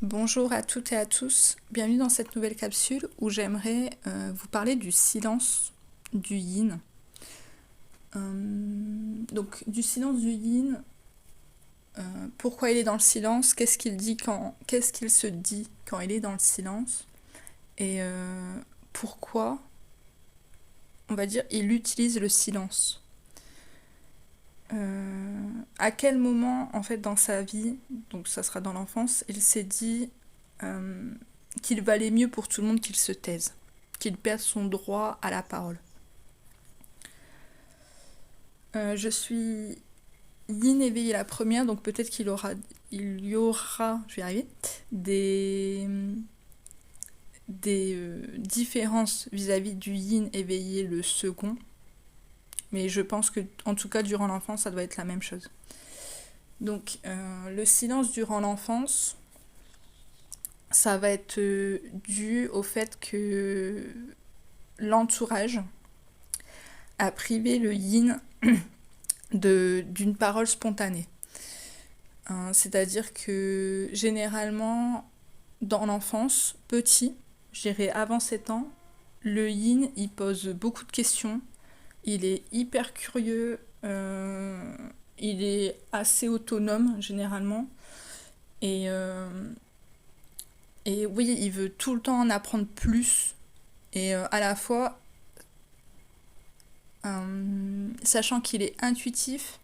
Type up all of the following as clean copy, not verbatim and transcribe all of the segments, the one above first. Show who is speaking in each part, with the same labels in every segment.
Speaker 1: Bonjour à toutes et à tous, bienvenue dans cette nouvelle capsule où j'aimerais vous parler du silence du yin. Donc du silence du yin, pourquoi il est dans le silence, qu'est-ce qu'il se dit quand il est dans le silence et pourquoi, on va dire, il utilise le silence. À quel moment en fait dans sa vie, donc ça sera dans l'enfance, il s'est dit qu'il valait mieux pour tout le monde qu'il se taise, qu'il perde son droit à la parole. Je suis yin éveillée la première, donc peut-être il y aura, je vais y arriver, des différences vis-à-vis du yin éveillé le second, mais je pense que en tout cas durant l'enfance ça doit être la même chose. Donc le silence durant l'enfance, ça va être dû au fait que l'entourage a privé le yin d'une parole spontanée. C'est-à-dire que généralement, dans l'enfance, petit, je dirais avant 7 ans, le yin, il pose beaucoup de questions, il est hyper curieux, il est assez autonome généralement, et, euh, et oui, il veut tout le temps en apprendre plus, et à la fois, sachant qu'il est intuitif,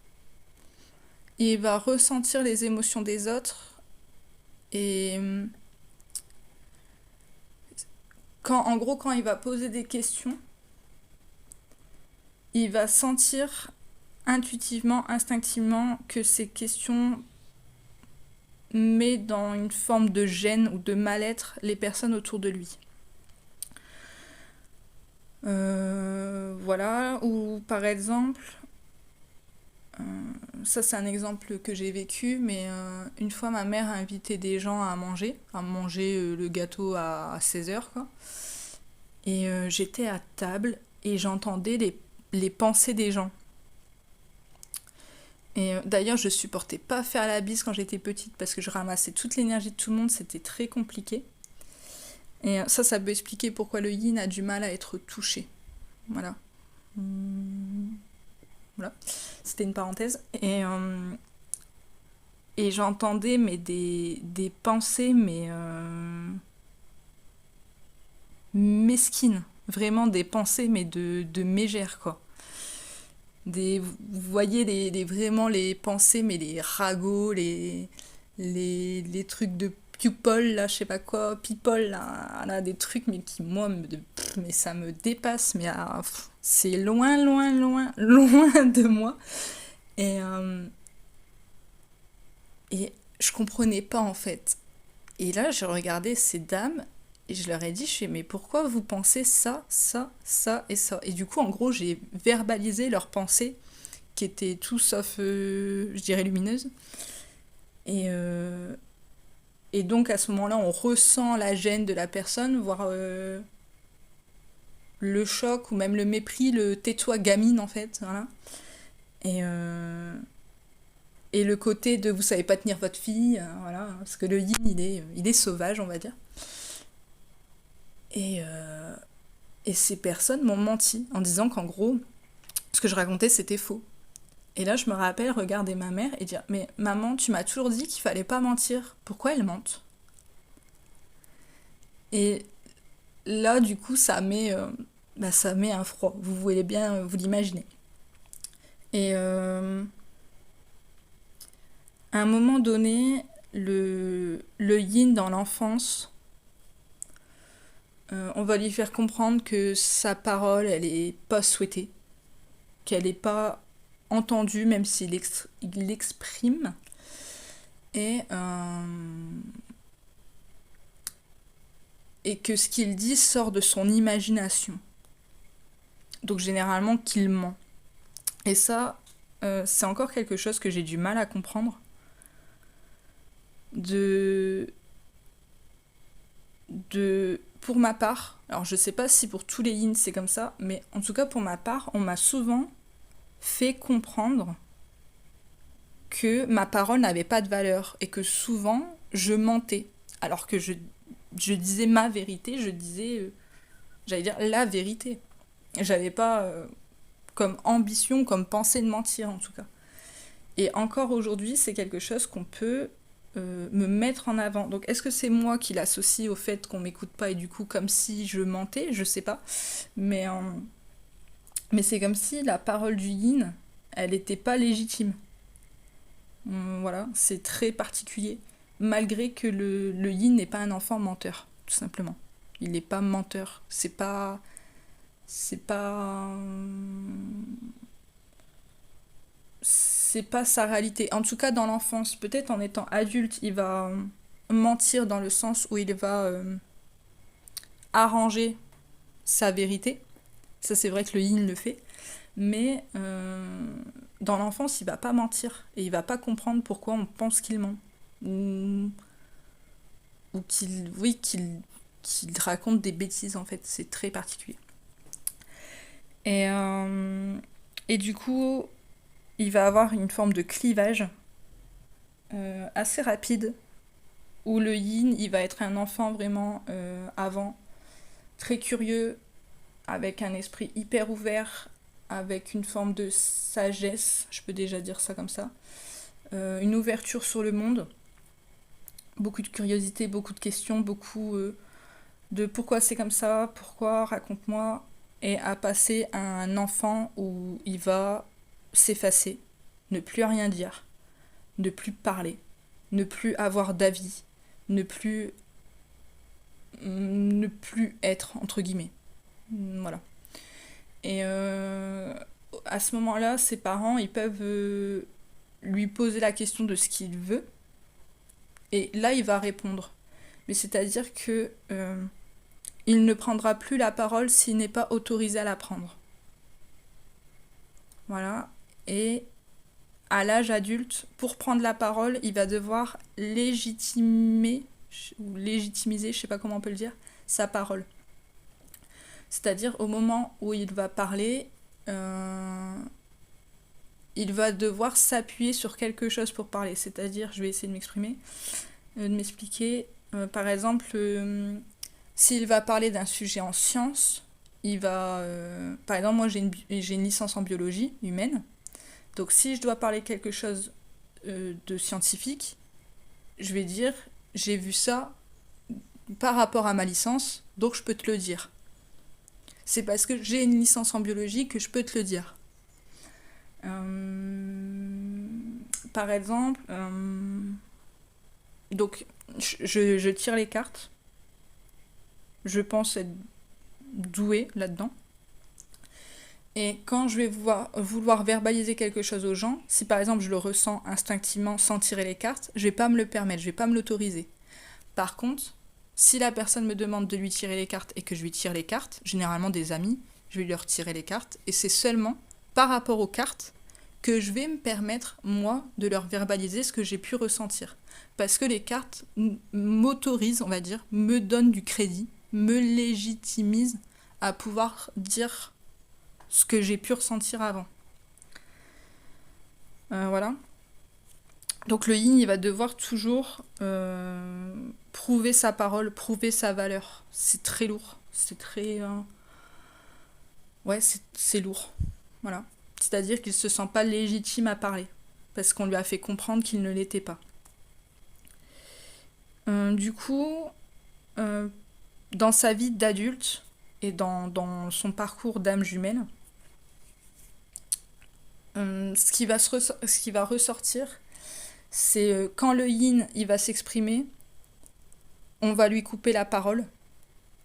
Speaker 1: il va ressentir les émotions des autres, et en gros, quand il va poser des questions, il va sentir intuitivement, instinctivement que ces questions mettent dans une forme de gêne ou de mal-être les personnes autour de lui. Voilà, ou par exemple, ça c'est un exemple que j'ai vécu, mais une fois ma mère a invité des gens à manger le gâteau à 16h, quoi. Et j'étais à table et j'entendais les pensées des gens. Et d'ailleurs, je supportais pas faire la bise quand j'étais petite parce que je ramassais toute l'énergie de tout le monde, c'était très compliqué. Et ça peut expliquer pourquoi le yin a du mal à être touché. Voilà. Voilà. C'était une parenthèse. Et j'entendais mais des pensées, mais mesquines. Vraiment des pensées, mais de mégères, quoi. Vous voyez vraiment les pensées, mais les ragots, les trucs de people, là, je sais pas quoi, people, là, des trucs, mais qui, moi, mais ça me dépasse, mais c'est loin, loin, loin, loin de moi. Et, euh, et je comprenais pas, en fait. Et là, je regardais ces dames, et je leur ai dit, mais pourquoi vous pensez ça, ça, ça et ça? Et du coup, en gros, j'ai verbalisé leurs pensées qui étaient tout sauf, je dirais, lumineuses. Et, euh, et donc à ce moment-là, on ressent la gêne de la personne, voire le choc ou même le mépris, le tais-toi gamine en fait. Voilà. Et, euh, et le côté de vous savez pas tenir votre fille, voilà, parce que le yin il est sauvage, on va dire. Et, euh, et ces personnes m'ont menti en disant qu'en gros, ce que je racontais c'était faux. Et là, je me rappelle regarder ma mère et dire mais maman, tu m'as toujours dit qu'il fallait pas mentir. Pourquoi elle mente? Et là, du coup, ça met un froid. Vous voulez bien vous l'imaginer. Et à un moment donné, le yin dans l'enfance, on va lui faire comprendre que sa parole, elle est pas souhaitée, qu'elle est pas entendue, même il l'exprime. Et, et que ce qu'il dit sort de son imagination. Donc généralement qu'il ment. Et ça, c'est encore quelque chose que j'ai du mal à comprendre. De, pour ma part, alors je sais pas si pour tous les yin c'est comme ça, mais en tout cas pour ma part, on m'a souvent fait comprendre que ma parole n'avait pas de valeur et que souvent je mentais Alors que je disais ma vérité, je disais, j'allais dire la vérité. J'avais pas comme ambition, comme pensée de mentir en tout cas. Et encore aujourd'hui, c'est quelque chose qu'on peut me mettre en avant. Donc est-ce que c'est moi qui l'associe au fait qu'on m'écoute pas et du coup comme si je mentais? Je sais pas. Mais, euh, mais c'est comme si la parole du yin, elle n'était pas légitime. Voilà, c'est très particulier. Malgré que le yin n'est pas un enfant menteur, tout simplement. Il n'est pas menteur. C'est pas. C'est pas. C'est pas sa réalité. En tout cas, dans l'enfance, peut-être en étant adulte, il va mentir dans le sens où il va arranger sa vérité. Ça, c'est vrai que le yin le fait. Mais dans l'enfance, il va pas mentir. Et il va pas comprendre pourquoi on pense qu'il ment. Ou, ou qu'il. Oui, qu'il raconte des bêtises, en fait. C'est très particulier. Et, et du coup, il va avoir une forme de clivage assez rapide où le yin, il va être un enfant vraiment avant, très curieux, avec un esprit hyper ouvert, avec une forme de sagesse, je peux déjà dire ça comme ça, une ouverture sur le monde, beaucoup de curiosité, beaucoup de questions, beaucoup de pourquoi c'est comme ça, pourquoi, raconte-moi, et à passer à un enfant où il va s'effacer, ne plus rien dire, ne plus parler, ne plus avoir d'avis, ne plus être entre guillemets. Voilà. Et à ce moment-là, ses parents, ils peuvent lui poser la question de ce qu'il veut, et là, il va répondre. Mais c'est-à-dire que il ne prendra plus la parole s'il n'est pas autorisé à la prendre. Voilà. Et à l'âge adulte, pour prendre la parole, il va devoir légitimer, ou légitimiser, je sais pas comment on peut le dire, sa parole. C'est-à-dire au moment où il va parler, il va devoir s'appuyer sur quelque chose pour parler. C'est-à-dire, je vais essayer de m'exprimer, de m'expliquer. Par exemple, s'il va parler d'un sujet en sciences, il va... par exemple, moi j'ai une licence en biologie humaine. Donc si je dois parler quelque chose de scientifique, je vais dire, j'ai vu ça par rapport à ma licence, donc je peux te le dire. C'est parce que j'ai une licence en biologie que je peux te le dire. Par exemple, donc je tire les cartes. Je pense être douée là-dedans. Et quand je vais vouloir verbaliser quelque chose aux gens, si par exemple je le ressens instinctivement sans tirer les cartes, je vais pas me le permettre, je vais pas me l'autoriser. Par contre, si la personne me demande de lui tirer les cartes et que je lui tire les cartes, généralement des amis, je vais leur tirer les cartes, et c'est seulement par rapport aux cartes que je vais me permettre, moi, de leur verbaliser ce que j'ai pu ressentir. Parce que les cartes m'autorisent, on va dire, me donnent du crédit, me légitimisent à pouvoir dire ce que j'ai pu ressentir avant. Voilà. Donc le yin, il va devoir toujours prouver sa parole, prouver sa valeur. C'est très lourd. C'est très... Ouais, c'est lourd. Voilà. C'est-à-dire qu'il ne se sent pas légitime à parler. Parce qu'on lui a fait comprendre qu'il ne l'était pas. Du coup, dans sa vie d'adulte et dans son parcours d'âme jumelle, ce qui va ressortir, c'est quand le yin il va s'exprimer, on va lui couper la parole.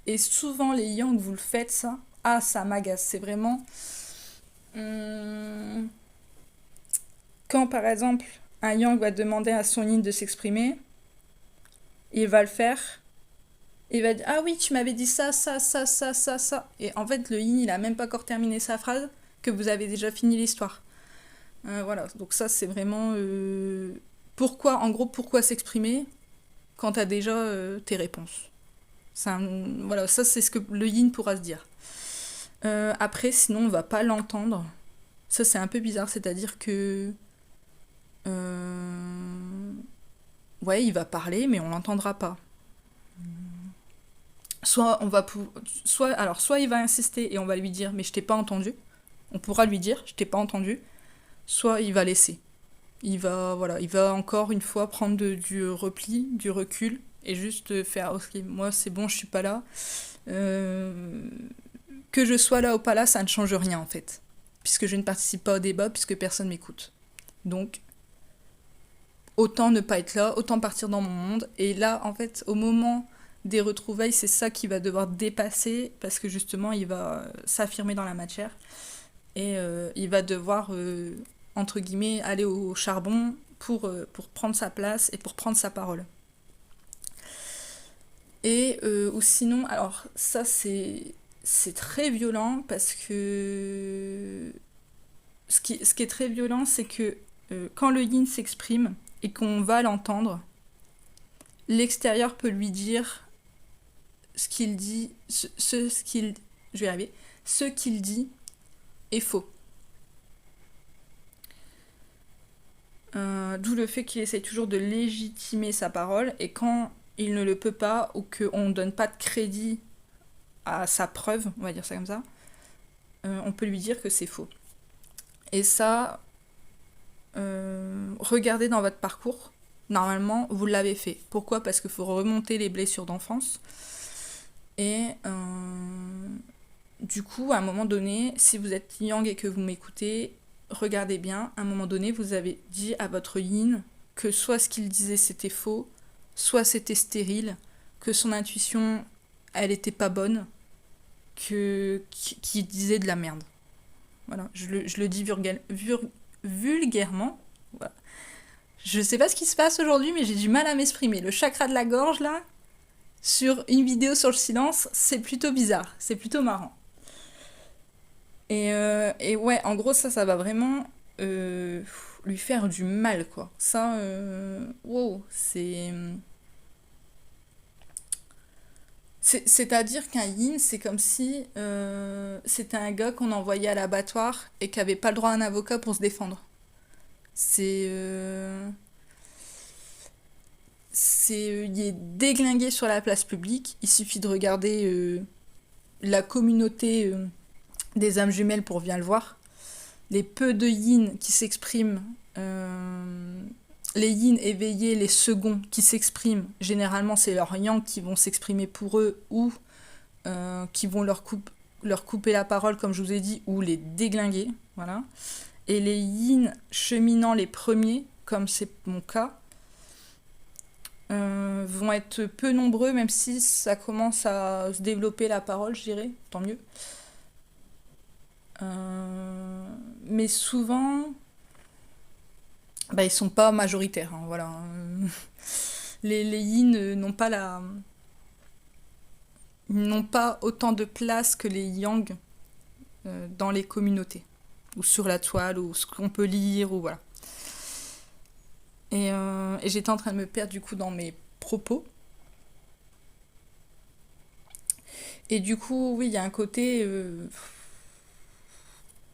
Speaker 1: Et souvent les yang, vous le faites ça, ça m'agace. C'est vraiment... quand par exemple un yang va demander à son yin de s'exprimer, il va le faire, il va dire ah oui tu m'avais dit ça, ça, ça, ça, ça, ça. Et en fait le yin il a même pas encore terminé sa phrase que vous avez déjà fini l'histoire. Voilà, donc ça c'est vraiment... pourquoi s'exprimer quand t'as déjà tes réponses. Voilà, ça c'est ce que le yin pourra se dire. Après, sinon on va pas l'entendre. Ça c'est un peu bizarre, c'est-à-dire que... ouais, il va parler, mais on l'entendra pas. soit il va insister et on va lui dire mais je t'ai pas entendu. On pourra lui dire je t'ai pas entendu. Soit il va laisser. Il va encore une fois prendre du repli, du recul et juste faire ok, moi c'est bon, je suis pas là. Euh, que je sois là ou pas là, ça ne change rien en fait, puisque je ne participe pas au débat, puisque personne m'écoute. Donc autant ne pas être là, autant partir dans mon monde. Et là, en fait, au moment des retrouvailles, c'est ça qui va devoir dépasser, parce que justement, il va s'affirmer dans la matière, et il va devoir, entre guillemets, aller au charbon pour prendre sa place et pour prendre sa parole. Et ou sinon, alors ça c'est très violent parce que ce qui est très violent, c'est que quand le yin s'exprime et qu'on va l'entendre, l'extérieur peut lui dire ce qu'il dit, ce qu'il, je vais y arriver, ce qu'il dit est faux. D'où le fait qu'il essaye toujours de légitimer sa parole, et quand il ne le peut pas, ou qu'on ne donne pas de crédit à sa preuve, on va dire ça comme ça, on peut lui dire que c'est faux. Et ça, regardez dans votre parcours, normalement vous l'avez fait. Pourquoi ? Parce qu'il faut remonter les blessures d'enfance. Et du coup, à un moment donné, si vous êtes yang et que vous m'écoutez, regardez bien, à un moment donné, vous avez dit à votre yin que soit ce qu'il disait c'était faux, soit c'était stérile, que son intuition, elle était pas bonne, qu'il disait de la merde. Voilà, je le dis vulgairement. Voilà. Je sais pas ce qui se passe aujourd'hui, mais j'ai du mal à m'exprimer. Le chakra de la gorge, là, sur une vidéo sur le silence, c'est plutôt bizarre, c'est plutôt marrant. Et ouais, en gros, ça va vraiment lui faire du mal, quoi. Ça, wow, c'est-à-dire qu'un yin, c'est comme si c'était un gars qu'on envoyait à l'abattoir et qui avait pas le droit à un avocat pour se défendre. C'est. Il est déglingué sur la place publique. Il suffit de regarder la communauté des âmes jumelles pour bien le voir. Les peu de yin qui s'expriment, les yin éveillés, les seconds qui s'expriment, généralement c'est leurs yang qui vont s'exprimer pour eux ou qui vont leur couper la parole, comme je vous ai dit, ou les déglinguer. Voilà. Et les yin cheminant les premiers, comme c'est mon cas, vont être peu nombreux, même si ça commence à se développer la parole, je dirais, tant mieux. Mais souvent, bah, ils sont pas majoritaires, hein, voilà. Les yin n'ont pas autant de place que les yang dans les communautés, ou sur la toile, ou ce qu'on peut lire, ou voilà. Et j'étais en train de me perdre du coup dans mes propos. Et du coup, oui, il y a un côté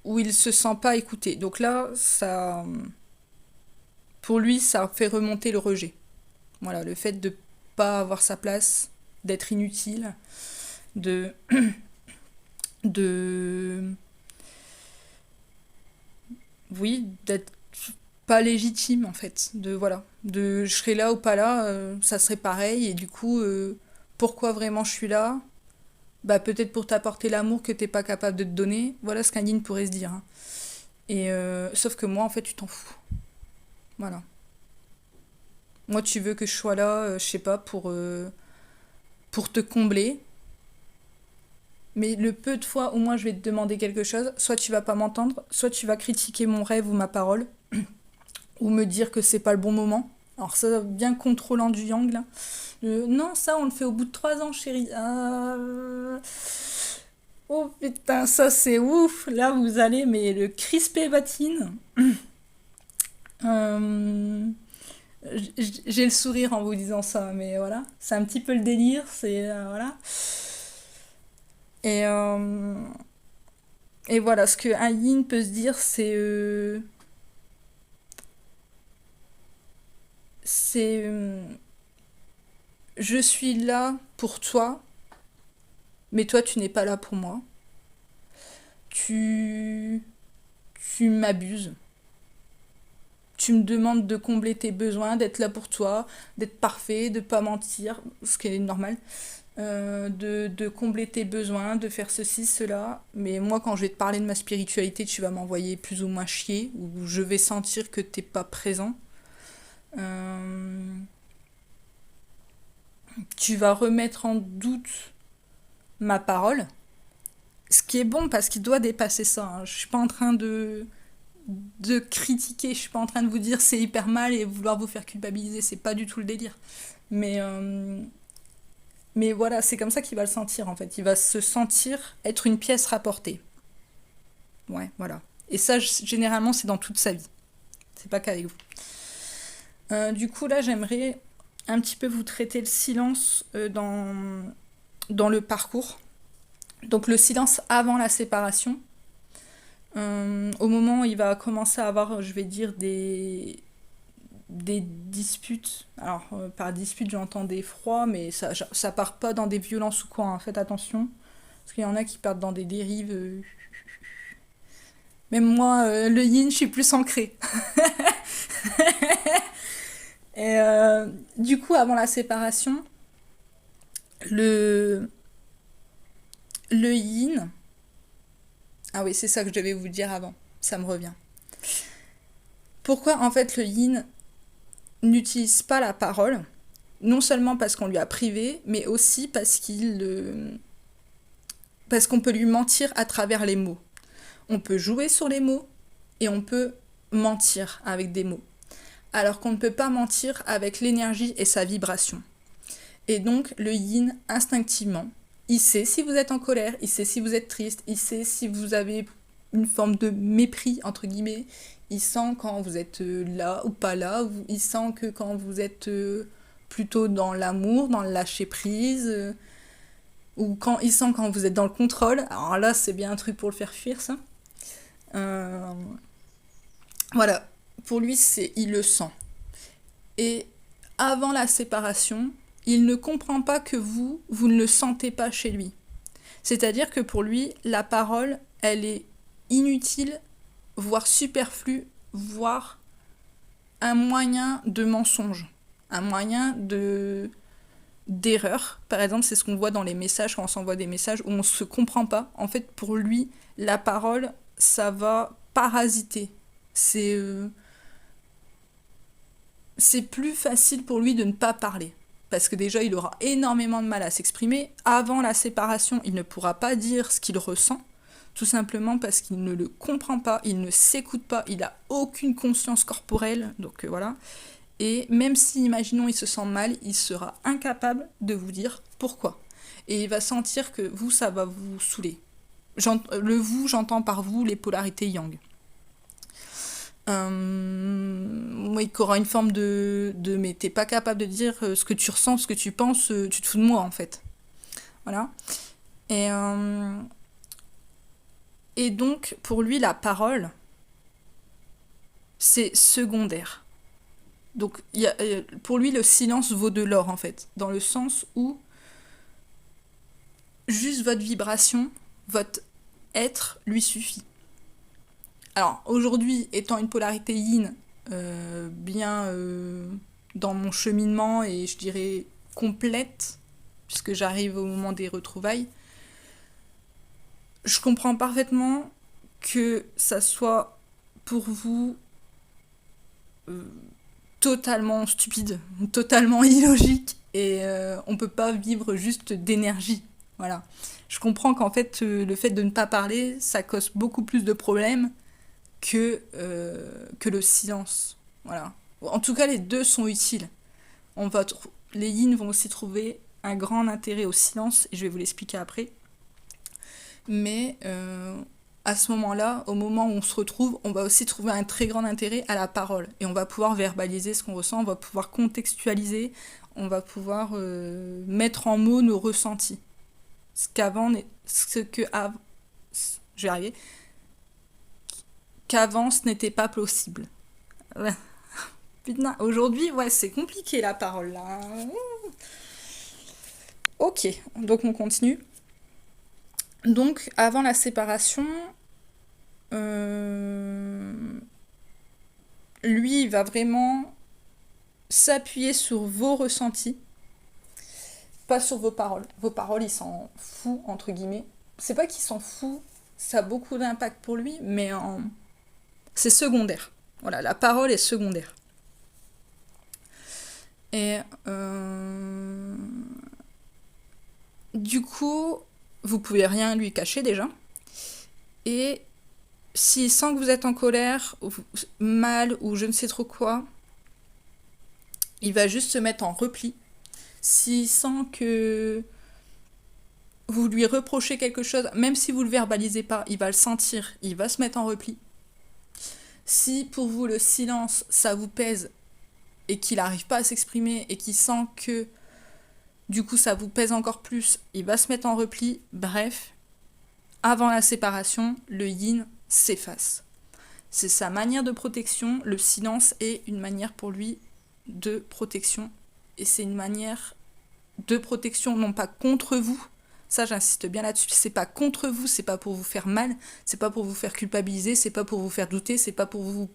Speaker 1: où il se sent pas écouté. Donc là, ça, pour lui, ça fait remonter le rejet. Voilà, le fait de pas avoir sa place, d'être inutile, de de oui, d'être pas légitime en fait, de voilà, de je serais là ou pas là, ça serait pareil, et du coup pourquoi vraiment je suis là? Bah peut-être pour t'apporter l'amour que t'es pas capable de te donner. Voilà ce qu'un yin pourrait se dire, hein. Et sauf que moi en fait tu t'en fous. Voilà. Moi tu veux que je sois là, je sais pas, pour te combler. Mais le peu de fois où moi je vais te demander quelque chose, soit tu vas pas m'entendre, soit tu vas critiquer mon rêve ou ma parole, ou me dire que c'est pas le bon moment. Alors ça, bien contrôlant du yang là. Non, ça on le fait au bout de 3 ans, chérie. Oh putain, ça c'est ouf. Là vous allez, mais le crispé batine. Euh, j'ai le sourire en vous disant ça, mais voilà. C'est un petit peu le délire, c'est voilà. Et, et voilà, ce que un yin peut se dire, c'est je suis là pour toi, mais toi tu n'es pas là pour moi. Tu, tu m'abuses. Tu me demandes de combler tes besoins, d'être là pour toi, d'être parfait, de pas mentir, ce qui est normal, de combler tes besoins, de faire ceci, cela. Mais moi, quand je vais te parler de ma spiritualité, tu vas m'envoyer plus ou moins chier, ou je vais sentir que t'es pas présent. Euh, Tu vas remettre en doute ma parole, ce qui est bon parce qu'il doit dépasser ça. Hein. Je suis pas en train de critiquer, je suis pas en train de vous dire c'est hyper mal et vouloir vous faire culpabiliser, c'est pas du tout le délire. Mais, euh, mais voilà, c'est comme ça qu'il va le sentir en fait. Il va se sentir être une pièce rapportée. Ouais, voilà. Et ça, généralement, c'est dans toute sa vie. C'est pas qu'avec vous. Du coup, là, j'aimerais un petit peu vous traiter le silence dans le parcours. Donc, le silence avant la séparation. Au moment où il va commencer à avoir, je vais dire, des disputes. Alors, par dispute, j'entends des froids, mais ça part pas dans des violences ou quoi. Hein. Faites attention. Parce qu'il y en a qui partent dans des dérives. Même moi, le yin, je suis plus ancrée. Et du coup, avant la séparation, le, le yin. Ah oui, c'est ça que je devais vous dire avant. Ça me revient. Pourquoi en fait le yin n'utilise pas la parole? Non seulement parce qu'on lui a privé, mais aussi parce qu'on peut lui mentir à travers les mots. On peut jouer sur les mots et on peut mentir avec des mots. Alors qu'on ne peut pas mentir avec l'énergie et sa vibration. Et donc le yin, instinctivement, il sait si vous êtes en colère, il sait si vous êtes triste, il sait si vous avez une forme de mépris, entre guillemets. Il sent quand vous êtes là ou pas là. Il sent que quand vous êtes plutôt dans l'amour, dans le lâcher-prise, ou quand il sent quand vous êtes dans le contrôle. Alors là, c'est bien un truc pour le faire fuir, ça. Euh, voilà. Pour lui, il le sent. Et avant la séparation, il ne comprend pas que vous ne le sentez pas chez lui. C'est-à-dire que pour lui, la parole, elle est inutile, voire superflue, voire un moyen de mensonge, un moyen d'erreur. Par exemple, c'est ce qu'on voit dans les messages, quand on s'envoie des messages où on ne se comprend pas. En fait, pour lui, la parole, ça va parasiter. C'est plus facile pour lui de ne pas parler. Parce que déjà, il aura énormément de mal à s'exprimer. Avant la séparation, il ne pourra pas dire ce qu'il ressent. Tout simplement parce qu'il ne le comprend pas, il ne s'écoute pas, il n'a aucune conscience corporelle. Donc voilà. Et même si, imaginons, il se sent mal, il sera incapable de vous dire pourquoi. Et il va sentir que vous, ça va vous saouler. Le vous, j'entends par vous les polarités yang. Oui, qui aura une forme de mais t'es pas capable de dire ce que tu ressens, ce que tu penses, tu te fous de moi en fait. Voilà. Et, et donc, pour lui, la parole, c'est secondaire. Donc, pour lui, le silence vaut de l'or en fait, dans le sens où juste votre vibration, votre être lui suffit. Alors aujourd'hui, étant une polarité yin, bien dans mon cheminement et je dirais complète, puisque j'arrive au moment des retrouvailles, je comprends parfaitement que ça soit pour vous euh, totalement stupide, totalement illogique, et on peut pas vivre juste d'énergie. Voilà. Je comprends qu'en fait, le fait de ne pas parler, ça cause beaucoup plus de problèmes que le silence. Voilà. En tout cas, les deux sont utiles. Les yin vont aussi trouver un grand intérêt au silence, et je vais vous l'expliquer après. Mais à ce moment-là, au moment où on se retrouve, on va aussi trouver un très grand intérêt à la parole. Et on va pouvoir verbaliser ce qu'on ressent, on va pouvoir contextualiser, on va pouvoir mettre en mots nos ressentis. Je vais arriver. Qu'avant, ce n'était pas possible. Putain, aujourd'hui, ouais, c'est compliqué la parole là. Ok, donc on continue. Donc, avant la séparation, euh, lui, il va vraiment s'appuyer sur vos ressentis, pas sur vos paroles. Vos paroles, il s'en fout, entre guillemets. C'est pas qu'il s'en fout, ça a beaucoup d'impact pour lui, mais c'est secondaire. Voilà, la parole est secondaire. Et du coup, vous pouvez rien lui cacher déjà. Et s'il sent que vous êtes en colère, ou mal, ou je ne sais trop quoi, il va juste se mettre en repli. S'il sent que vous lui reprochez quelque chose, même si vous le verbalisez pas, il va le sentir, il va se mettre en repli. Si pour vous le silence, ça vous pèse et qu'il n'arrive pas à s'exprimer et qu'il sent que du coup ça vous pèse encore plus, il va se mettre en repli. Bref, avant la séparation, le yin s'efface. C'est sa manière de protection, le silence est une manière pour lui de protection. Et c'est une manière de protection, non pas contre vous. Ça, j'insiste bien là-dessus. C'est pas contre vous, c'est pas pour vous faire mal, c'est pas pour vous faire culpabiliser, c'est pas pour vous faire douter, c'est pas pour vous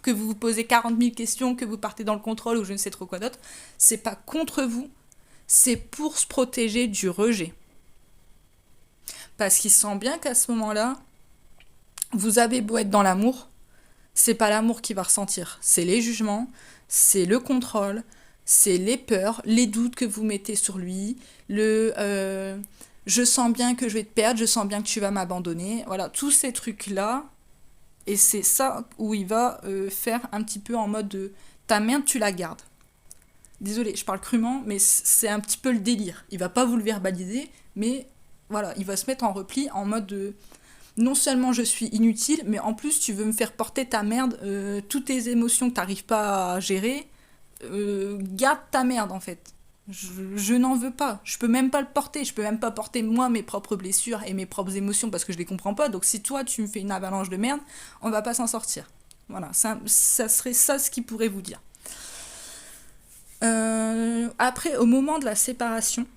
Speaker 1: que vous vous posez 40 000 questions, que vous partez dans le contrôle ou je ne sais trop quoi d'autre. C'est pas contre vous, c'est pour se protéger du rejet. Parce qu'il sent bien qu'à ce moment-là, vous avez beau être dans l'amour, c'est pas l'amour qui va ressentir, c'est les jugements, c'est le contrôle, c'est les peurs, les doutes que vous mettez sur lui, je sens bien que je vais te perdre, je sens bien que tu vas m'abandonner, voilà, tous ces trucs-là, et c'est ça où il va faire un petit peu en mode de ta merde, tu la gardes. Désolée, je parle crûment, mais c'est un petit peu le délire. Il va pas vous le verbaliser, mais voilà, il va se mettre en repli en mode de non seulement je suis inutile, mais en plus tu veux me faire porter ta merde, toutes tes émotions que t'arrives pas à gérer, garde ta merde en fait. Je n'en veux pas, je peux même pas le porter, je peux même pas porter moi mes propres blessures et mes propres émotions parce que je les comprends pas, donc si toi tu me fais une avalanche de merde, on va pas s'en sortir. Voilà, ça serait ça ce qu'il pourrait vous dire. Après, au moment de la séparation,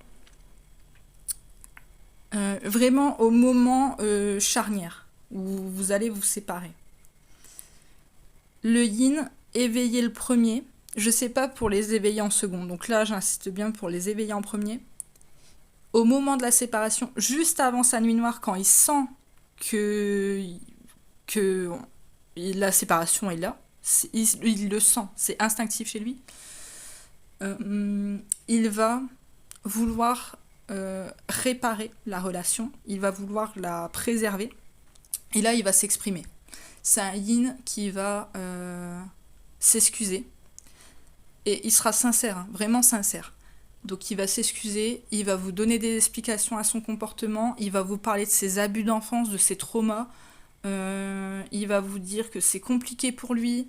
Speaker 1: vraiment au moment charnière où vous allez vous séparer. Le yin, éveiller le premier. Je sais pas pour les éveiller en second, donc là j'insiste bien pour les éveiller en premier. Au moment de la séparation, juste avant sa nuit noire, quand il sent que la séparation est là, il le sent, c'est instinctif chez lui, il va vouloir réparer la relation, il va vouloir la préserver, et là il va s'exprimer. C'est un yin qui va s'excuser, et il sera sincère, hein, vraiment sincère. Donc il va s'excuser, il va vous donner des explications à son comportement, il va vous parler de ses abus d'enfance, de ses traumas, il va vous dire que c'est compliqué pour lui,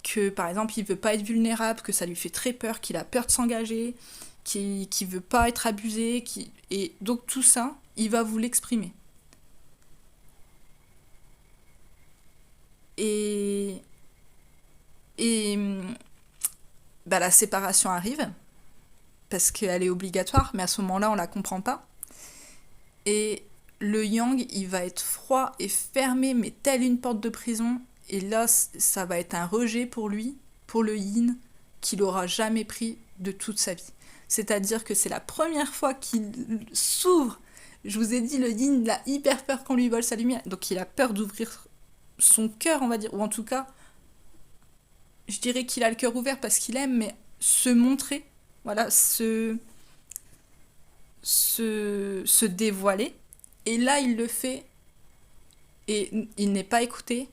Speaker 1: que par exemple il veut pas être vulnérable, que ça lui fait très peur, qu'il a peur de s'engager, qu'il veut pas être abusé, et donc tout ça, il va vous l'exprimer. Et, et bah, la séparation arrive, parce qu'elle est obligatoire, mais à ce moment-là, on la comprend pas. Et le yang, il va être froid et fermé, mais telle une porte de prison. Et là, ça va être un rejet pour lui, pour le yin, qu'il aura jamais pris de toute sa vie. C'est-à-dire que c'est la première fois qu'il s'ouvre. Je vous ai dit, le yin, il a hyper peur qu'on lui vole sa lumière. Donc il a peur d'ouvrir son cœur, on va dire. Ou en tout cas, je dirais qu'il a le cœur ouvert parce qu'il aime, mais se montrer, voilà, se dévoiler. Et là, il le fait et il n'est pas écouté,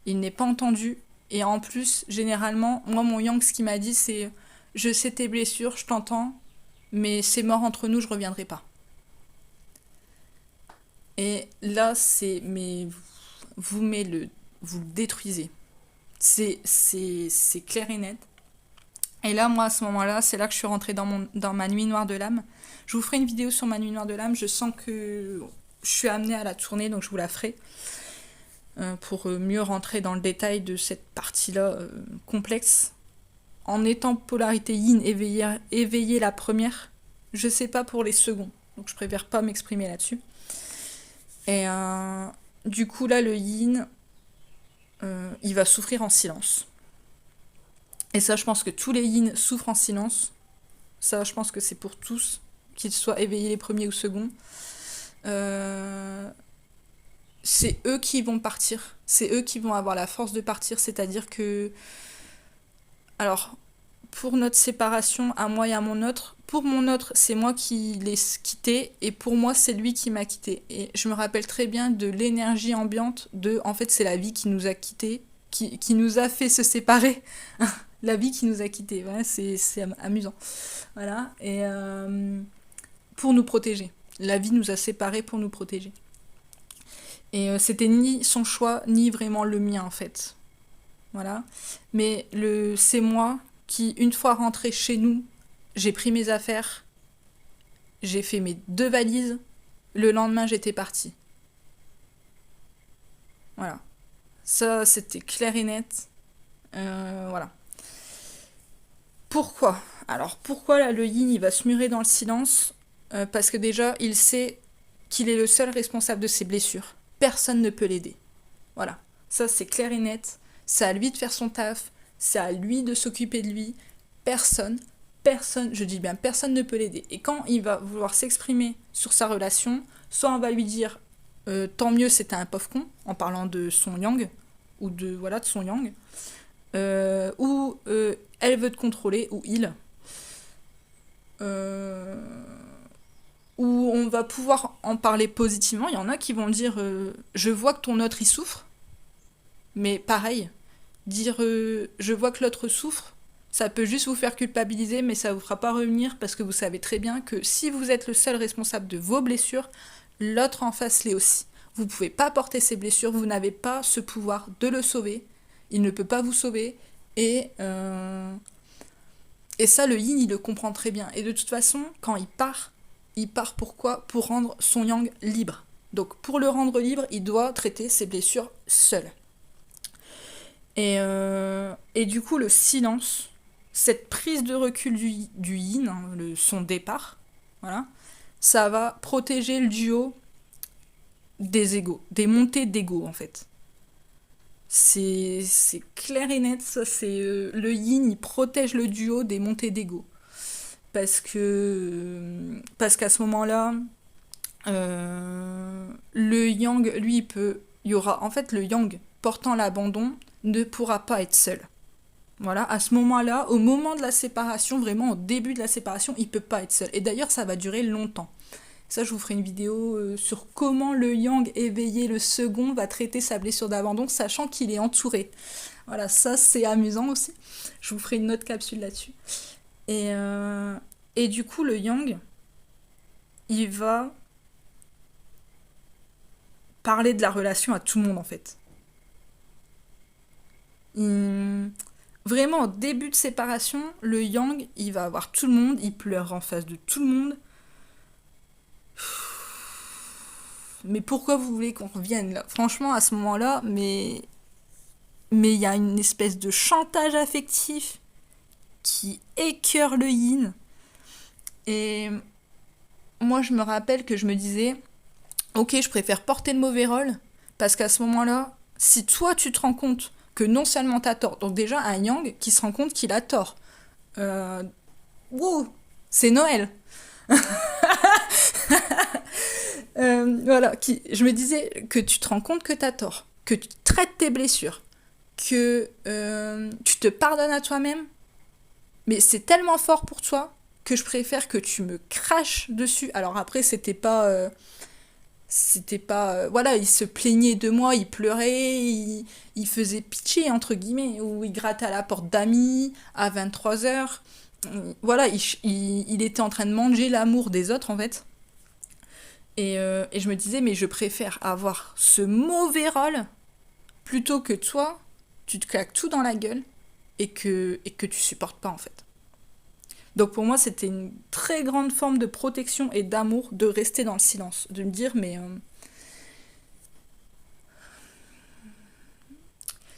Speaker 1: il n'est pas entendu. Et en plus, généralement, moi, mon yang, ce qu'il m'a dit, c'est je sais tes blessures, je t'entends, mais c'est mort entre nous, je reviendrai pas. Et là, c'est. Mais vous le détruisez. C'est clair et net. Et là, moi, à ce moment-là, c'est là que je suis rentrée dans ma nuit noire de l'âme. Je vous ferai une vidéo sur ma nuit noire de l'âme. Je sens que je suis amenée à la tourner, donc je vous la ferai. Pour mieux rentrer dans le détail de cette partie-là complexe. En étant polarité yin, éveiller la première. Je sais pas pour les seconds, donc je préfère pas m'exprimer là-dessus. Et du coup, là, le yin, il va souffrir en silence. Et ça, je pense que tous les yin souffrent en silence. Ça, je pense que c'est pour tous, qu'ils soient éveillés les premiers ou seconds. C'est eux qui vont partir. C'est eux qui vont avoir la force de partir. C'est-à-dire que... Alors, pour notre séparation, à moi et à mon autre, pour mon autre, c'est moi qui l'ai quitté, et pour moi, c'est lui qui m'a quitté. Et je me rappelle très bien de l'énergie ambiante de... En fait, c'est la vie qui nous a quittés, qui nous a fait se séparer. La vie qui nous a quittés. Ouais, c'est amusant. Voilà. Et pour nous protéger. La vie nous a séparés pour nous protéger. Et c'était ni son choix, ni vraiment le mien, en fait. Voilà. Mais c'est moi qui, une fois rentrée chez nous, j'ai pris mes affaires, j'ai fait mes 2 valises, le lendemain, j'étais partie. Voilà. Ça, c'était clair et net. Voilà. Pourquoi ? Alors, pourquoi là, le yin, il va se murer dans le silence ? Parce que déjà, il sait qu'il est le seul responsable de ses blessures. Personne ne peut l'aider. Voilà. Ça, c'est clair et net. C'est à lui de faire son taf. C'est à lui de s'occuper de lui. Personne, je dis bien personne ne peut l'aider. Et quand il va vouloir s'exprimer sur sa relation, soit on va lui dire tant mieux, c'était un pauvre con, en parlant de son yang, ou de son yang, ou elle veut te contrôler, ou il. Où on va pouvoir en parler positivement. Il y en a qui vont dire je vois que ton autre il souffre, mais pareil, dire je vois que l'autre souffre, ça peut juste vous faire culpabiliser, mais ça vous fera pas revenir, parce que vous savez très bien que si vous êtes le seul responsable de vos blessures, l'autre en face l'est aussi. Vous pouvez pas porter ses blessures, vous n'avez pas ce pouvoir de le sauver, il ne peut pas vous sauver, et ça, le yin, il le comprend très bien. Et de toute façon, quand il part pourquoi ? Pour rendre son yang libre. Donc, pour le rendre libre, il doit traiter ses blessures seul. Et du coup, le silence, cette prise de recul du yin, hein, son départ, voilà, ça va protéger le duo des égos, des montées d'égos, en fait. C'est clair et net, ça, c'est le yin, il protège le duo des montées d'ego. Parce qu'à ce moment-là, le yang, lui, il y aura, en fait, le yang portant l'abandon ne pourra pas être seul. Voilà, à ce moment-là, au moment de la séparation, vraiment au début de la séparation, il peut pas être seul. Et d'ailleurs, ça va durer longtemps. Ça, je vous ferai une vidéo sur comment le yang éveillé, le second, va traiter sa blessure d'abandon, sachant qu'il est entouré. Voilà, ça, c'est amusant aussi. Je vous ferai une autre capsule là-dessus. Et du coup, le yang, il va parler de la relation à tout le monde, en fait. Vraiment, au début de séparation, le yang, il va avoir tout le monde, il pleure en face de tout le monde. Mais pourquoi vous voulez qu'on revienne là ? Franchement, à ce moment-là, mais il y a une espèce de chantage affectif qui écœure le yin. Et moi, je me rappelle que je me disais, ok, je préfère porter le mauvais rôle, parce qu'à ce moment-là, si toi, tu te rends compte que non seulement t'as tort, donc déjà, un yang qui se rend compte qu'il a tort. Wow, c'est Noël. Voilà, je me disais que tu te rends compte que t'as tort, que tu traites tes blessures, que tu te pardonnes à toi-même, mais c'est tellement fort pour toi que je préfère que tu me craches dessus. Alors après, c'était pas... voilà, il se plaignait de moi, il pleurait, il faisait pitié, entre guillemets, ou il grattait à la porte d'amis à 23h. Voilà, il était en train de manger l'amour des autres, en fait. Et je me disais, mais je préfère avoir ce mauvais rôle plutôt que toi, tu te claques tout dans la gueule et que tu supportes pas, en fait. Donc pour moi, c'était une très grande forme de protection et d'amour de rester dans le silence, de me dire, mais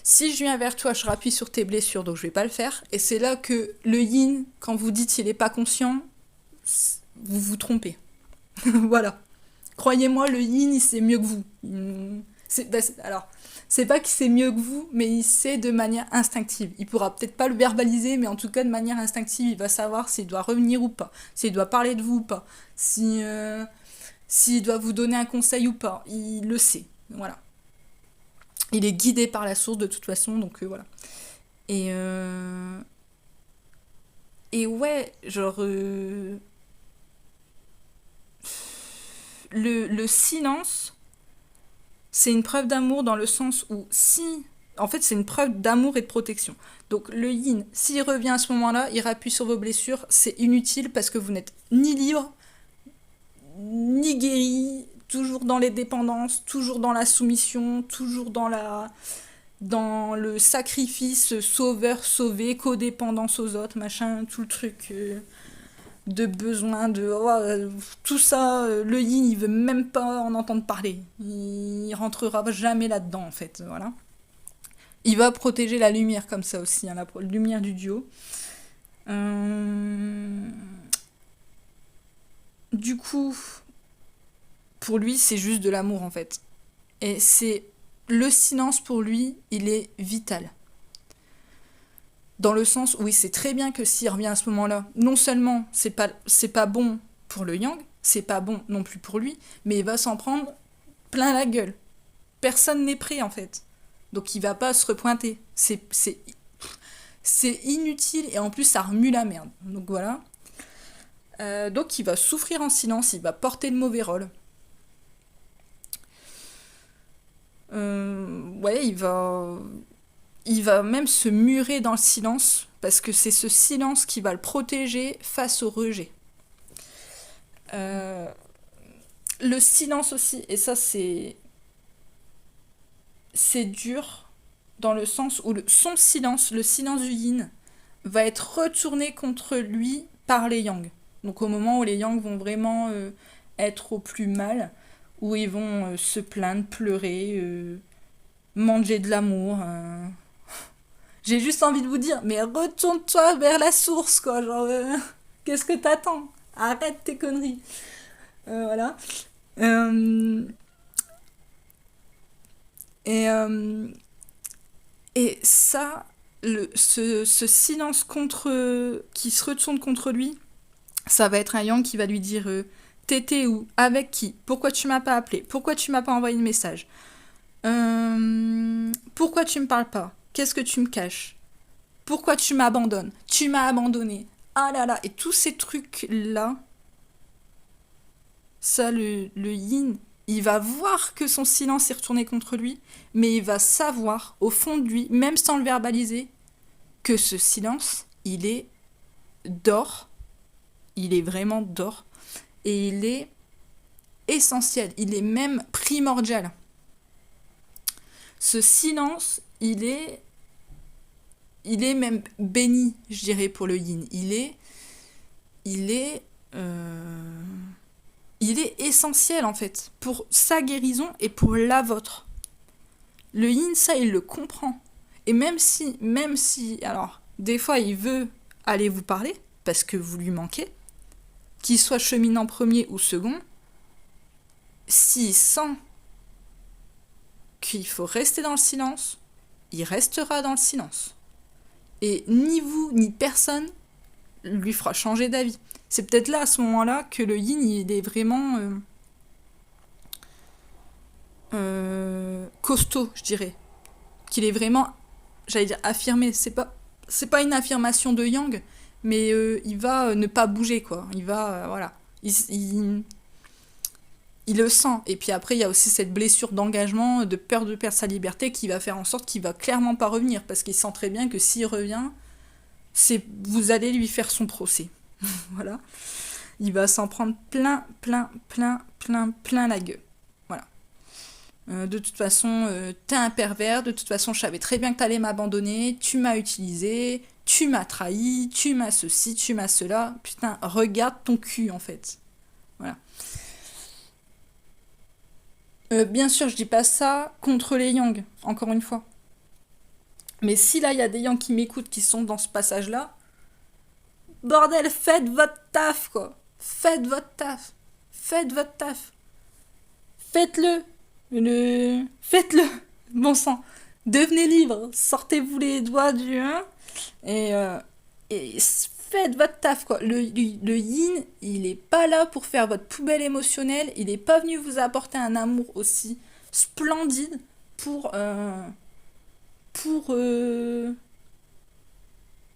Speaker 1: si je viens vers toi, je rappuie sur tes blessures, donc je vais pas le faire. Et c'est là que le yin, quand vous dites qu'il est pas conscient, vous vous trompez. Voilà. Croyez-moi, le yin, il sait mieux que vous. Alors, c'est pas qu'il sait mieux que vous, mais il sait de manière instinctive. Il pourra peut-être pas le verbaliser, mais en tout cas, de manière instinctive, il va savoir s'il doit revenir ou pas, s'il doit parler de vous ou pas, s'il doit vous donner un conseil ou pas. Il le sait. Voilà. Il est guidé par la source de toute façon, donc voilà. Et ouais, genre... le silence, c'est une preuve d'amour dans le sens où si... En fait, c'est une preuve d'amour et de protection. Donc le yin, s'il revient à ce moment-là, il rappuie sur vos blessures, c'est inutile parce que vous n'êtes ni libre, ni guéri, toujours dans les dépendances, toujours dans la soumission, toujours dans le sacrifice sauveur-sauvé, codépendance aux autres, machin, tout le truc de besoin, tout ça, le yin, il veut même pas en entendre parler. Il rentrera jamais là-dedans, en fait, voilà. Il va protéger la lumière comme ça aussi, hein, la lumière du duo. Du coup, pour lui, c'est juste de l'amour, en fait. Et c'est... Le silence, pour lui, il est vital. Dans le sens où il sait très bien que s'il revient à ce moment-là, non seulement c'est pas bon pour le yang, c'est pas bon non plus pour lui, mais il va s'en prendre plein la gueule. Personne n'est prêt, en fait. Donc il va pas se repointer. C'est inutile et en plus ça remue la merde. Donc voilà. Donc il va souffrir en silence, il va porter le mauvais rôle. Ouais, il va même se murer dans le silence parce que c'est ce silence qui va le protéger face au rejet. Le silence aussi, et ça c'est dur dans le sens où son silence, le silence du yin, va être retourné contre lui par les yang. Donc au moment où les yang vont vraiment être au plus mal, où ils vont se plaindre, pleurer, manger de l'amour. J'ai juste envie de vous dire, mais retourne-toi vers la source, quoi. Genre, qu'est-ce que t'attends? Arrête tes conneries. Voilà. Et ça, ce silence qui se retourne contre lui, ça va être un yang qui va lui dire t'étais où? Avec qui? Pourquoi tu m'as pas appelé? Pourquoi tu m'as pas envoyé de message? Pourquoi tu me parles pas? Qu'est-ce que tu me caches? Pourquoi tu m'abandonnes? Tu m'as abandonné. Ah là là. Et tous ces trucs-là, ça, le yin, il va voir que son silence est retourné contre lui, mais il va savoir, au fond de lui, même sans le verbaliser, que ce silence, il est d'or. Il est vraiment d'or. Et il est essentiel. Il est même primordial. Ce silence, il est même béni, je dirais, pour le yin. Il est essentiel, en fait, pour sa guérison et pour la vôtre. Le yin, ça, il le comprend. Et même si, alors, des fois, il veut aller vous parler, parce que vous lui manquez, qu'il soit cheminant premier ou second, s'il sent qu'il faut rester dans le silence, il restera dans le silence. Et ni vous, ni personne lui fera changer d'avis. C'est peut-être là, à ce moment-là, que le yin, il est vraiment costaud, je dirais. Qu'il est vraiment, j'allais dire, affirmé. C'est pas une affirmation de yang, mais il va ne pas bouger, quoi. Il va, voilà. Il le sent. Et puis après, il y a aussi cette blessure d'engagement, de peur de perdre sa liberté, qui va faire en sorte qu'il va clairement pas revenir. Parce qu'il sent très bien que s'il revient, vous allez lui faire son procès. Voilà. Il va s'en prendre plein la gueule. Voilà. De toute façon, t'es un pervers. De toute façon, je savais très bien que t'allais m'abandonner. Tu m'as utilisé. Tu m'as trahi. Tu m'as ceci. Tu m'as cela. Putain, regarde ton cul, en fait. Voilà. Bien sûr, je dis pas ça contre les yang, encore une fois. Mais si là, il y a des yang qui m'écoutent, qui sont dans ce passage-là, bordel, faites votre taf, quoi. Faites votre taf. Faites votre taf. Faites-le. Faites-le. Bon sang. Devenez libre. Sortez-vous les doigts du 1 et, et faites votre taf, quoi. Le yin, il est pas là pour faire votre poubelle émotionnelle. Il est pas venu vous apporter un amour aussi splendide pour, pour, euh,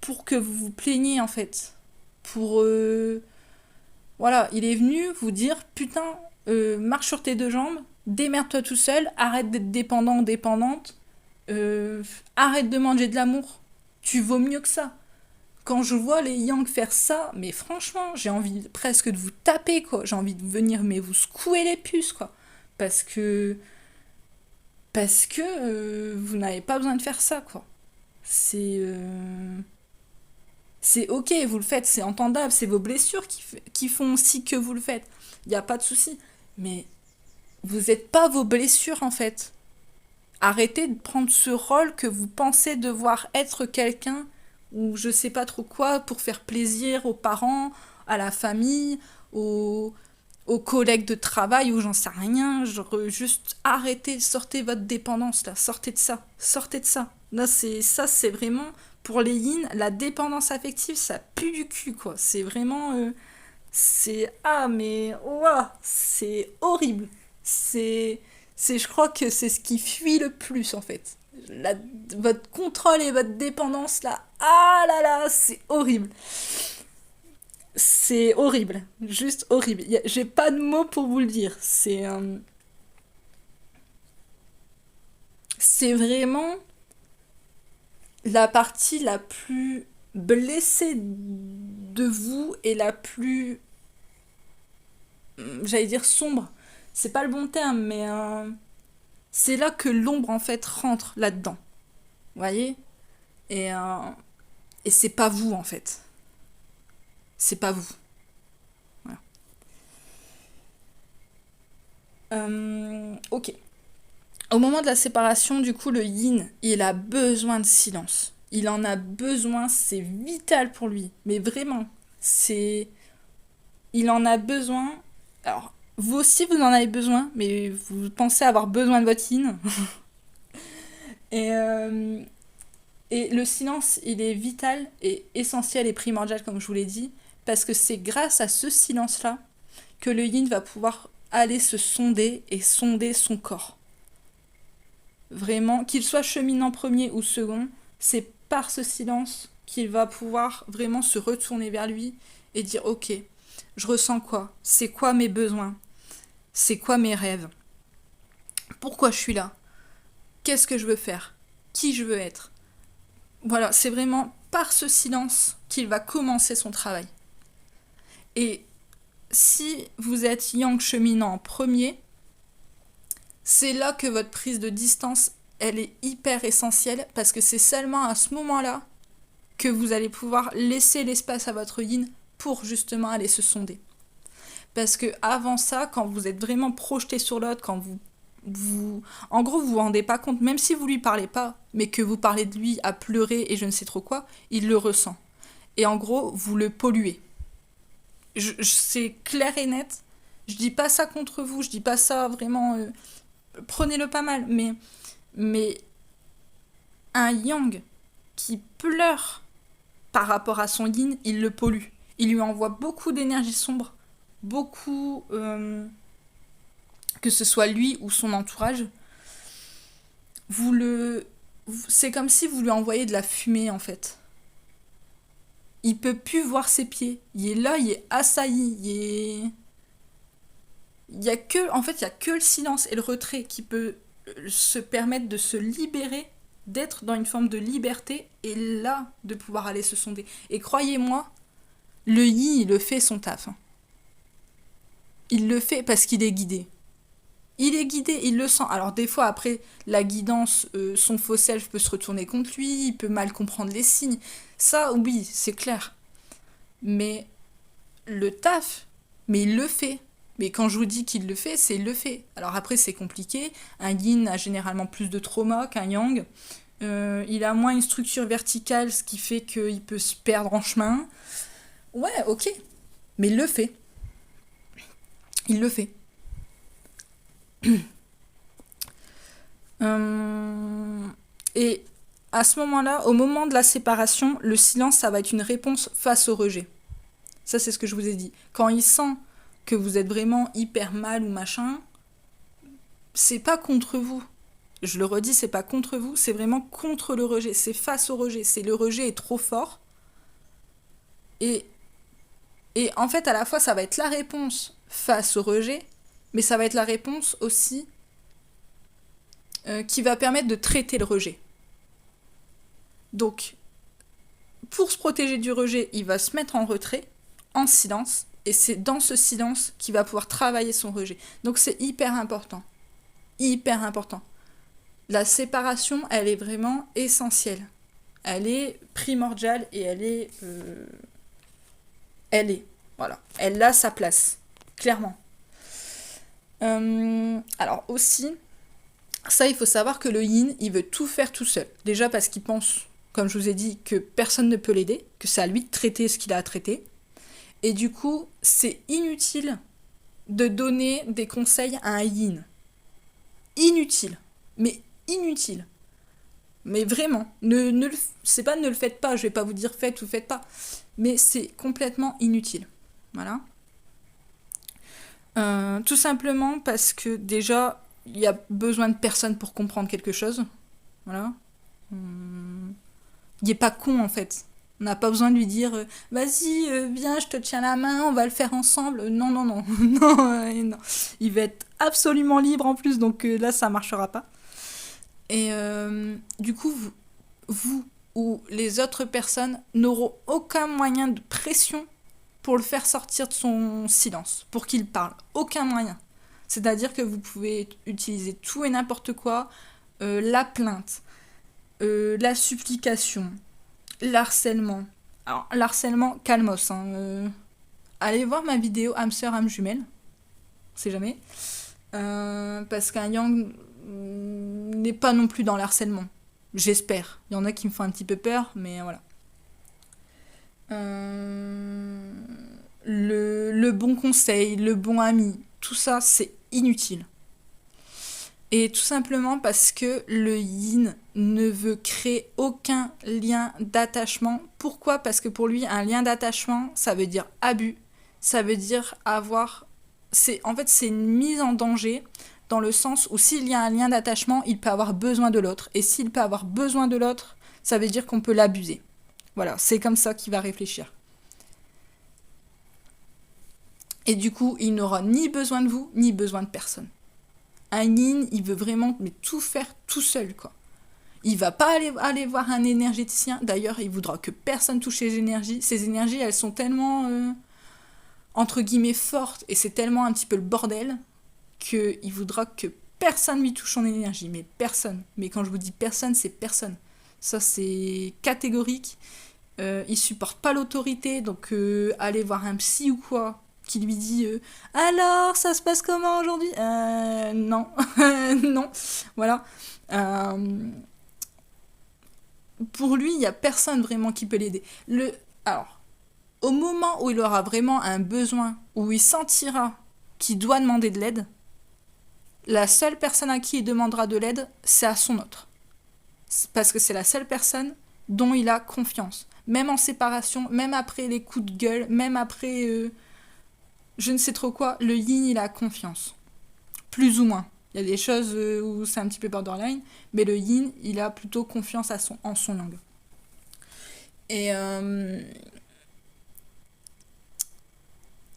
Speaker 1: pour que vous vous plaigniez, en fait. Pour, voilà, il est venu vous dire, putain, marche sur tes deux jambes, démerde-toi tout seul, arrête d'être dépendant ou dépendante, euh, arrête de manger de l'amour, tu vaux mieux que ça. Quand je vois les Yang faire ça, mais franchement, j'ai envie presque de vous taper, quoi. J'ai envie de venir, mais vous secouer les puces, quoi. Parce que, parce que vous n'avez pas besoin de faire ça, quoi. C'est, c'est ok, vous le faites, c'est entendable, c'est vos blessures qui font aussi que vous le faites. Il n'y a pas de souci. Mais vous n'êtes pas vos blessures, en fait. Arrêtez de prendre ce rôle que vous pensez devoir être quelqu'un ou je sais pas trop quoi pour faire plaisir aux parents, à la famille, aux collègues de travail ou j'en sais rien. Genre, juste arrêtez, sortez votre dépendance là, sortez de ça, sortez de ça. Là, c'est vraiment pour les yin, la dépendance affective, ça pue du cul quoi. C'est vraiment, c'est ah mais ouah, c'est horrible. C'est je crois que c'est ce qui fuit le plus en fait. La- Votre contrôle et votre dépendance là, ah là là, c'est horrible. C'est horrible, juste horrible. J'ai pas de mots pour vous le dire. C'est vraiment la partie la plus blessée de vous et la plus, j'allais dire sombre. C'est pas le bon terme, mais c'est là que l'ombre en fait rentre là-dedans. Vous voyez? Et, euh, et c'est pas vous en fait. C'est pas vous. Voilà. Ok. Au moment de la séparation, du coup, le yin, il a besoin de silence. Il en a besoin, c'est vital pour lui. Mais vraiment, c'est... Il en a besoin... Alors, vous aussi, vous en avez besoin, mais vous pensez avoir besoin de votre yin. Et, euh, et le silence, il est vital et essentiel et primordial, comme je vous l'ai dit, parce que c'est grâce à ce silence-là que le yin va pouvoir aller se sonder et sonder son corps. Vraiment, qu'il soit cheminant premier ou second, c'est par ce silence qu'il va pouvoir vraiment se retourner vers lui et dire ok, je ressens quoi? C'est quoi mes besoins? C'est quoi mes rêves? Pourquoi je suis là? Qu'est-ce que je veux faire? Qui je veux être? Voilà, c'est vraiment par ce silence qu'il va commencer son travail. Et si vous êtes yang cheminant en premier, c'est là que votre prise de distance, elle est hyper essentielle parce que c'est seulement à ce moment-là que vous allez pouvoir laisser l'espace à votre yin pour justement aller se sonder. Parce que avant ça, quand vous êtes vraiment projeté sur l'autre, quand en gros, vous vous rendez pas compte, même si vous lui parlez pas, mais que vous parlez de lui à pleurer et je ne sais trop quoi, il le ressent. Et en gros, vous le polluez. C'est clair et net. Je dis pas ça contre vous, je dis pas ça vraiment. Prenez-le pas mal, mais un yang qui pleure par rapport à son yin, il le pollue. Il lui envoie beaucoup d'énergie sombre, beaucoup, que ce soit lui ou son entourage. Vous le, c'est comme si vous lui envoyez de la fumée en fait. Il peut plus voir ses pieds. Il est là, il est assailli, il y a que, en fait, il y a que le silence et le retrait qui peut se permettre de se libérer, d'être dans une forme de liberté et là de pouvoir aller se sonder. Et croyez-moi, le yin, il le fait son taf. Hein. Il le fait parce qu'il est guidé. Il est guidé, il le sent. Alors des fois, après, la guidance, son faux self peut se retourner contre lui, il peut mal comprendre les signes. Ça, oui, c'est clair. Mais le taf, mais il le fait. Mais quand je vous dis qu'il le fait, c'est il le fait. Alors après, c'est compliqué. Un yin a généralement plus de trauma qu'un yang. Il a moins une structure verticale, ce qui fait qu'il peut se perdre en chemin. Ouais, ok. Mais il le fait. Il le fait. Et à ce moment-là, au moment de la séparation, le silence, ça va être une réponse face au rejet. Ça, c'est ce que je vous ai dit. Quand il sent que vous êtes vraiment hyper mal ou machin, c'est pas contre vous. Je le redis, c'est pas contre vous, c'est vraiment contre le rejet. C'est face au rejet. C'est le rejet est trop fort. Et, et en fait, à la fois, ça va être la réponse face au rejet, mais ça va être la réponse aussi qui va permettre de traiter le rejet. Donc, pour se protéger du rejet, il va se mettre en retrait, en silence, et c'est dans ce silence qu'il va pouvoir travailler son rejet. Donc c'est hyper important. Hyper important. La séparation, elle est vraiment essentielle. Elle est primordiale et elle est... voilà. Elle a sa place, clairement. Alors aussi, ça, il faut savoir que le yin, il veut tout faire tout seul. Déjà parce qu'il pense, comme je vous ai dit, que personne ne peut l'aider, que c'est à lui de traiter ce qu'il a à traiter. Et du coup, c'est inutile de donner des conseils à un yin. Inutile. Mais inutile. Mais vraiment. C'est pas ne le faites pas, je vais pas vous dire faites ou faites pas. Mais c'est complètement inutile. Voilà. Tout simplement parce que déjà, il y a besoin de personne pour comprendre quelque chose. Voilà. Il est pas con en fait. On n'a pas besoin de lui dire vas-y, viens, je te tiens la main, on va le faire ensemble. Non, non, non. Non. Il va être absolument libre en plus, donc là, ça marchera pas. Et du coup, vous ou les autres personnes n'auront aucun moyen de pression pour le faire sortir de son silence, pour qu'il parle. Aucun moyen. C'est-à-dire que vous pouvez utiliser tout et n'importe quoi, la plainte, la supplication, l'harcèlement. Alors, l'harcèlement, calmos. Allez voir ma vidéo âme sœur, âme jumelle. On sait jamais. Parce qu'un yang n'est pas non plus dans l'harcèlement. J'espère. Il y en a qui me font un petit peu peur, mais voilà. Le bon conseil, le bon ami, tout ça, c'est inutile. Et tout simplement parce que le yin ne veut créer aucun lien d'attachement. Pourquoi ? Parce que pour lui, un lien d'attachement, ça veut dire abus. Ça veut dire avoir... En fait, c'est une mise en danger dans le sens où s'il y a un lien d'attachement, il peut avoir besoin de l'autre. Et s'il peut avoir besoin de l'autre, ça veut dire qu'on peut l'abuser. Voilà, c'est comme ça qu'il va réfléchir. Et du coup, il n'aura ni besoin de vous, ni besoin de personne. Un yin, il veut vraiment tout faire tout seul, quoi. Il va pas aller voir un énergéticien. D'ailleurs, il voudra que personne touche ses énergies. Ces énergies, elles sont tellement, entre guillemets, fortes, et c'est tellement un petit peu le bordel, qu'il voudra que personne lui touche son énergie. Mais personne. Mais quand je vous dis personne, c'est personne. Ça, c'est catégorique. Il supporte pas l'autorité, donc aller voir un psy ou quoi, qui lui dit alors ça se passe comment aujourd'hui, non. Non, voilà. Pour lui, il n'y a personne vraiment qui peut l'aider. Alors, au moment où il aura vraiment un besoin, où il sentira qu'il doit demander de l'aide, la seule personne à qui il demandera de l'aide, c'est à son autre. Parce que c'est la seule personne dont il a confiance. Même en séparation, même après les coups de gueule, même après je ne sais trop quoi, le yin, il a confiance. Plus ou moins. Il y a des choses où c'est un petit peu borderline, mais le yin, il a plutôt confiance en son yang.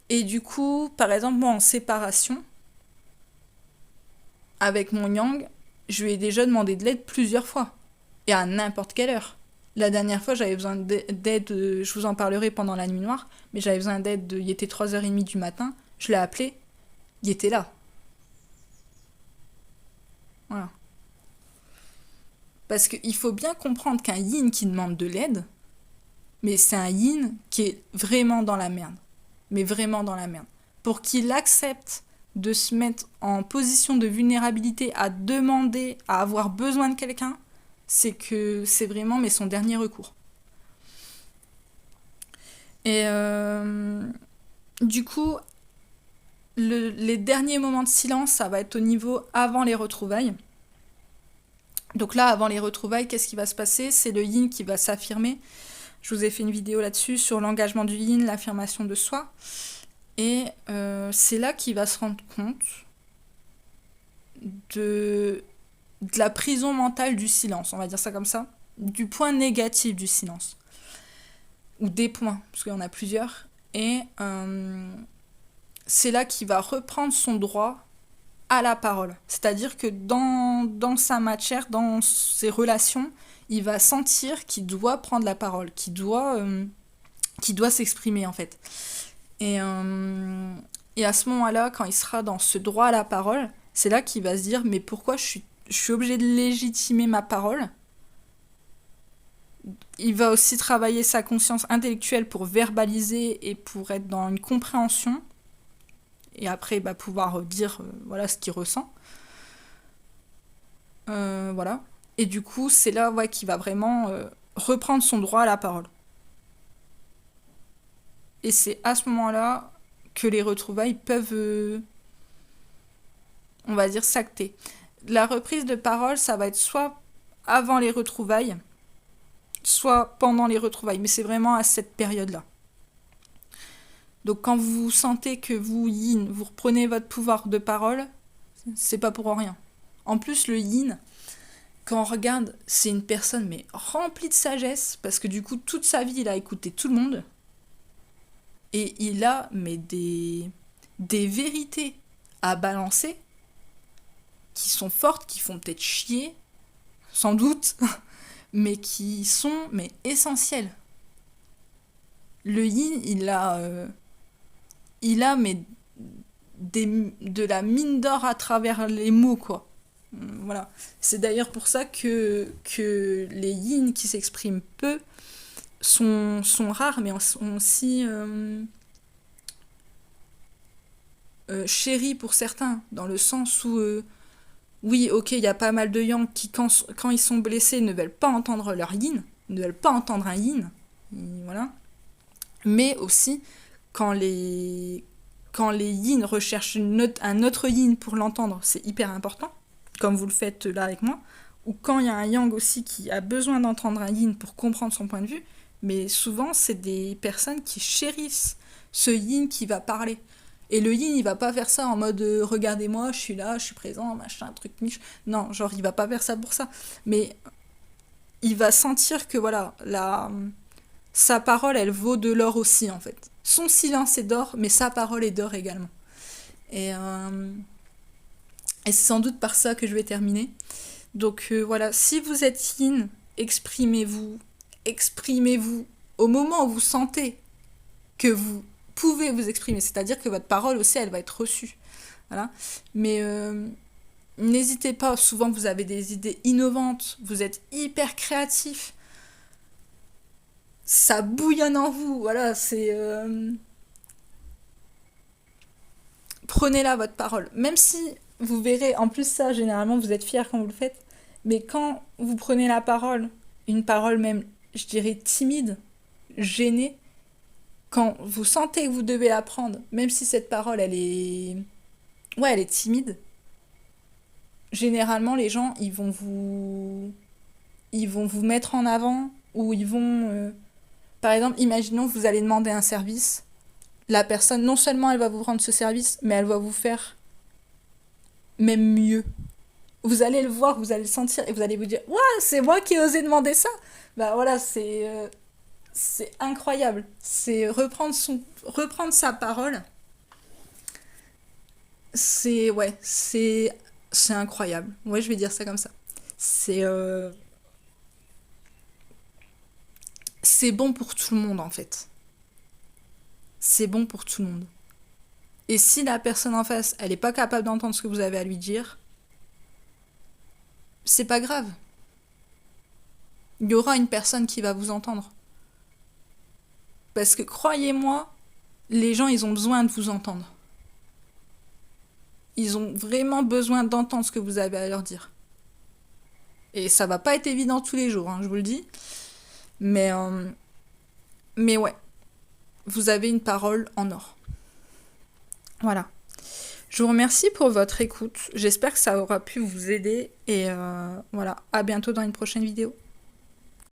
Speaker 1: Et du coup, par exemple, moi en séparation, avec mon yang, je lui ai déjà demandé de l'aide plusieurs fois. Et à n'importe quelle heure. La dernière fois, j'avais besoin d'aide, je vous en parlerai pendant la nuit noire, mais j'avais besoin d'aide, il était 3h30 du matin, je l'ai appelé, il était là. Voilà. Parce qu'il faut bien comprendre qu'un yin qui demande de l'aide, mais c'est un yin qui est vraiment dans la merde. Mais vraiment dans la merde. Pour qu'il accepte de se mettre en position de vulnérabilité, à demander, à avoir besoin de quelqu'un, c'est que c'est vraiment son dernier recours. Et du coup, les derniers moments de silence, ça va être au niveau avant les retrouvailles. Donc là, avant les retrouvailles, qu'est-ce qui va se passer? C'est le yin qui va s'affirmer. Je vous ai fait une vidéo là-dessus sur l'engagement du yin, l'affirmation de soi. Et c'est là qu'il va se rendre compte de la prison mentale du silence, on va dire ça comme ça, du point négatif du silence. Ou des points, parce qu'il y en a plusieurs. Et c'est là qu'il va reprendre son droit à la parole. C'est-à-dire que dans sa matière, dans ses relations, il va sentir qu'il doit prendre la parole, qu'il doit s'exprimer en fait. Et à ce moment-là, quand il sera dans ce droit à la parole, c'est là qu'il va se dire mais pourquoi je suis obligé de légitimer ma parole? Il va aussi travailler sa conscience intellectuelle pour verbaliser et pour être dans une compréhension. Et après, pouvoir dire voilà ce qu'il ressent. Voilà. Et du coup, c'est là qu'il va vraiment reprendre son droit à la parole. Et c'est à ce moment-là que les retrouvailles peuvent, on va dire, s'acter. La reprise de parole, ça va être soit avant les retrouvailles, soit pendant les retrouvailles. Mais c'est vraiment à cette période-là. Donc quand vous sentez que vous, yin, vous reprenez votre pouvoir de parole, c'est pas pour rien. En plus, le yin, quand on regarde, c'est une personne mais remplie de sagesse, parce que du coup, toute sa vie, il a écouté tout le monde. Et il a mais des vérités à balancer qui sont fortes, qui font peut-être chier, sans doute, mais qui sont essentielles. Le yin, il a mais de la mine d'or à travers les mots, quoi. Voilà. C'est d'ailleurs pour ça que les yin qui s'expriment peu sont rares, mais sont aussi chéris pour certains, dans le sens où, oui, ok, il y a pas mal de yang qui, quand ils sont blessés, ne veulent pas entendre leur yin, ne veulent pas entendre un yin, voilà. Mais aussi, quand les yin recherchent un autre yin pour l'entendre, c'est hyper important, comme vous le faites là avec moi, ou quand il y a un yang aussi qui a besoin d'entendre un yin pour comprendre son point de vue, mais souvent c'est des personnes qui chérissent ce yin qui va parler. Et le yin, il va pas faire ça en mode regardez-moi, je suis là, je suis présent, machin, truc niche. Non, genre il va pas faire ça pour ça. Mais il va sentir que voilà, sa parole, elle vaut de l'or aussi en fait. Son silence est d'or, mais sa parole est d'or également. Et c'est sans doute par ça que je vais terminer. Donc voilà, si vous êtes yin, exprimez-vous au moment où vous sentez que vous pouvez vous exprimer. C'est-à-dire que votre parole aussi, elle va être reçue. Voilà. Mais n'hésitez pas, souvent vous avez des idées innovantes, vous êtes hyper créatif. Ça bouillonne en vous, voilà, c'est... Prenez-la, votre parole. Même si, vous verrez, en plus ça, généralement, vous êtes fiers quand vous le faites, mais quand vous prenez la parole, une parole même, je dirais, timide, gênée, quand vous sentez que vous devez la prendre, même si cette parole, elle est... Ouais, elle est timide, généralement, les gens, ils vont vous mettre en avant, ou ils vont... Par exemple, imaginons que vous allez demander un service. La personne, non seulement elle va vous rendre ce service, mais elle va vous faire même mieux. Vous allez le voir, vous allez le sentir, et vous allez vous dire « Waouh, c'est moi qui ai osé demander ça !» Bah voilà, c'est incroyable. C'est reprendre sa parole. C'est incroyable. Ouais, je vais dire ça comme ça. C'est c'est bon pour tout le monde en fait. C'est bon pour tout le monde. Et si la personne en face, elle n'est pas capable d'entendre ce que vous avez à lui dire, c'est pas grave. Il y aura une personne qui va vous entendre. Parce que croyez-moi, les gens, ils ont besoin de vous entendre. Ils ont vraiment besoin d'entendre ce que vous avez à leur dire. Et ça va pas être évident tous les jours, hein, je vous le dis. Mais ouais, vous avez une parole en or. Voilà. Je vous remercie pour votre écoute. J'espère que ça aura pu vous aider. Et voilà, à bientôt dans une prochaine vidéo.